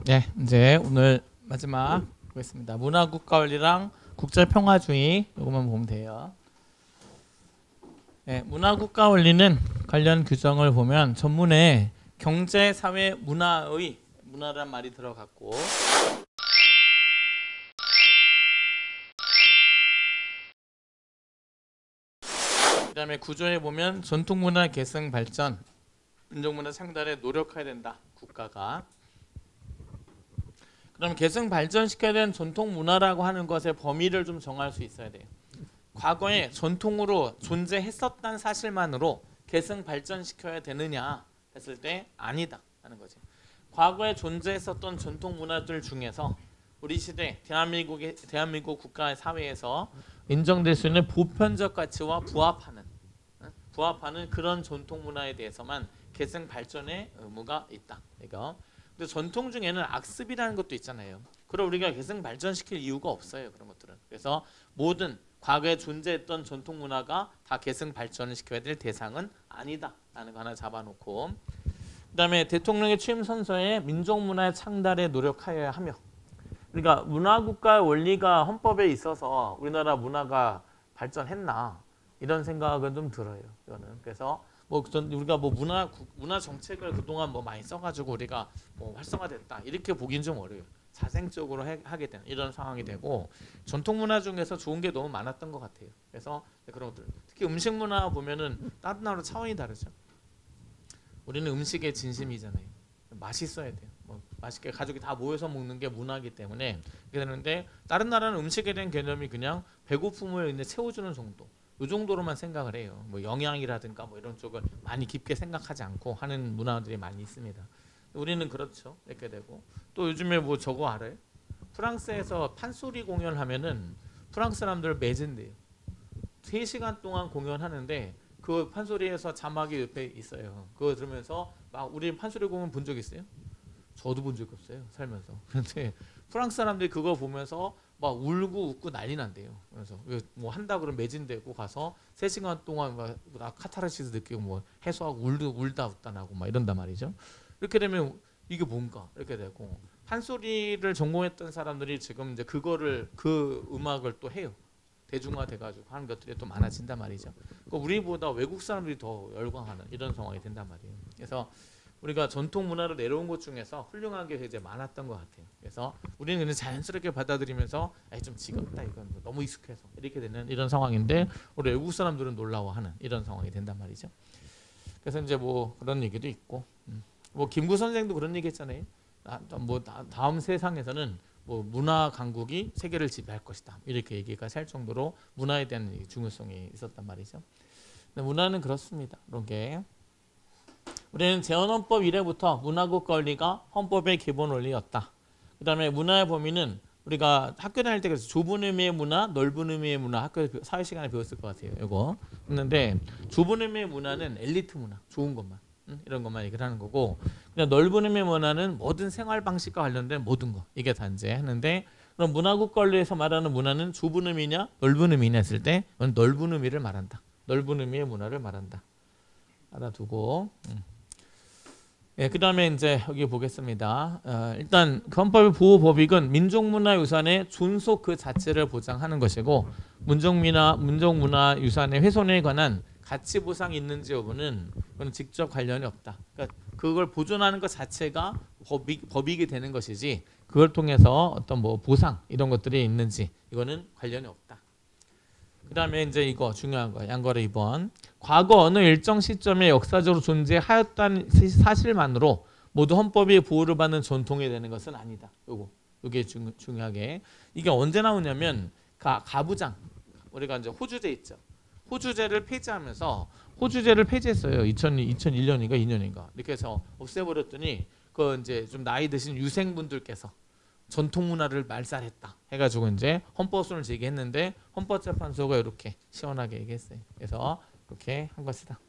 네, 이제 오늘 마지막 보겠습니다. 문화국가원리랑 국제평화주의 이것만 보면 돼요. 네, 문화국가원리는 관련 규정을 보면 전문에 경제, 사회, 문화의 문화란 말이 들어갔고 그다음에 구조에 보면 전통문화 계승 발전, 민족문화 창달에 노력해야 된다. 국가가. 그럼 계승 발전시켜야 되는 전통 문화라고 하는 것의 범위를 좀 정할 수 있어야 돼요. 과거에 전통으로 존재했었다는 사실만으로 계승 발전시켜야 되느냐 했을 때 아니다 하는 거죠. 과거에 존재했었던 전통 문화들 중에서 우리 시대 대한민국 국가 사회에서 인정될 수 있는 보편적 가치와 부합하는 그런 전통 문화에 대해서만 계승 발전의 의무가 있다. 이거. 근데 전통 중에는 악습이라는 것도 있잖아요. 그럼 우리가 계승 발전시킬 이유가 없어요. 그런 것들은. 그래서 모든 과거에 존재했던 전통 문화가 다 계승 발전을 시켜야 될 대상은 아니다 라는 거 하나 잡아놓고 그다음에 대통령의 취임 선서에 민족 문화의 창달에 노력하여야 하며 그러니까 문화국가의 원리가 헌법에 있어서 우리나라 문화가 발전했나 이런 생각은 좀 들어요. 이거는. 그래서 우리가 문화 정책을 그동안 많이 써가지고 우리가 활성화됐다 이렇게 보긴 좀 어려워요. 자생적으로 하게 되는 이런 상황이 되고 전통 문화 중에서 좋은 게 너무 많았던 것 같아요. 그래서 그런 것들 특히 음식 문화 보면은 다른 나라로 차원이 다르죠. 우리는 음식의 진심이잖아요. 맛있어야 돼요. 맛있게 가족이 다 모여서 먹는 게 문화이기 때문에 그렇게 되는데 다른 나라는 음식에 대한 개념이 그냥 배고픔을 이제 채워주는 정도. 이 정도로만 생각을 해요. 영양이라든가 이런 쪽을 많이 깊게 생각하지 않고 하는 문화들이 많이 있습니다. 우리는 그렇죠. 이렇게 되고 또 요즘에 저거 알아요? 프랑스에서 판소리 공연하면은 프랑스 사람들 매진돼요. 3시간 동안 공연하는데 그 판소리에서 자막이 옆에 있어요. 그거 들으면서 막 우리 판소리 공연 본 적 있어요? 저도 본 적이 없어요. 살면서. 그런데 프랑스 사람들이 그거 보면서 막 울고 웃고 난리 난대요. 그래서 한다 그러면 매진되고 가서 3시간 동안 막 카타르시스 느끼고 해소하고 울다 웃다 나고 막 이런단 말이죠. 이렇게 되면 이게 뭔가 이렇게 되고 판소리를 전공했던 사람들이 지금 이제 그 음악을 또 해요. 대중화돼가지고 하는 것들이 또 많아진단 말이죠. 그러니까 우리보다 외국 사람들이 더 열광하는 이런 상황이 된단 말이에요. 그래서 우리가 전통 문화로 내려온 것 중에서 훌륭한 게 이제 많았던 것 같아요. 그래서 우리는 그냥 자연스럽게 받아들이면서 좀 지겹다 이건 너무 익숙해서 이렇게 되는 이런 상황인데 우리 외국 사람들은 놀라워하는 이런 상황이 된단 말이죠. 그래서 이제 그런 얘기도 있고 김구 선생도 그런 얘기했잖아요. 다음 세상에서는 문화 강국이 세계를 지배할 것이다 이렇게 얘기가 살 정도로 문화에 대한 중요성이 있었단 말이죠. 근데 문화는 그렇습니다. 이런 게 우리는 제헌헌법 이래부터 문화국 권리가 헌법의 기본 원리였다. 그 다음에 문화의 범위는 우리가 학교 다닐 때 그래서 좁은 의미의 문화, 넓은 의미의 문화 학교 사회 시간에 배웠을 것 같아요. 이거 했는데 좁은 의미의 문화는 엘리트 문화, 좋은 것만 이런 것만 얘기를 하는 거고 그냥 넓은 의미의 문화는 모든 생활 방식과 관련된 모든 거 이게 다 이제 하는데 그럼 문화국 권리에서 말하는 문화는 좁은 의미냐, 넓은 의미냐 했을 때 넓은 의미를 말한다. 넓은 의미의 문화를 말한다. 알아두고. 예, 그 다음에 이제 여기 보겠습니다. 일단 헌법의 보호법익은 민족문화유산의 존속 그 자체를 보장하는 것이고 문족문화유산의 훼손에 관한 가치 보상이 있는지 여부는 그건 직접 관련이 없다. 그러니까 그걸 보존하는 것 자체가 법익이 되는 것이지 그걸 통해서 어떤 보상 이런 것들이 있는지 이거는 관련이 없다. 그 다음에 이제 이거 중요한 거 양거래 2번 과거 어느 일정 시점에 역사적으로 존재하였다는 사실만으로 모두 헌법의 보호를 받는 전통이 되는 것은 아니다. 요게 중요하게 이게 언제 나오냐면 가부장 우리가 이제 호주제 있죠. 호주제를 폐지하면서 호주제를 폐지했어요. 2001년인가 2년인가 이렇게 해서 없애버렸더니 그 이제 좀 나이 드신 유생분들께서 전통 문화를 말살했다 해가지고 이제 헌법소원을 제기했는데 헌법재판소가 이렇게 시원하게 얘기했어요. 그래서 이렇게 한 것이다.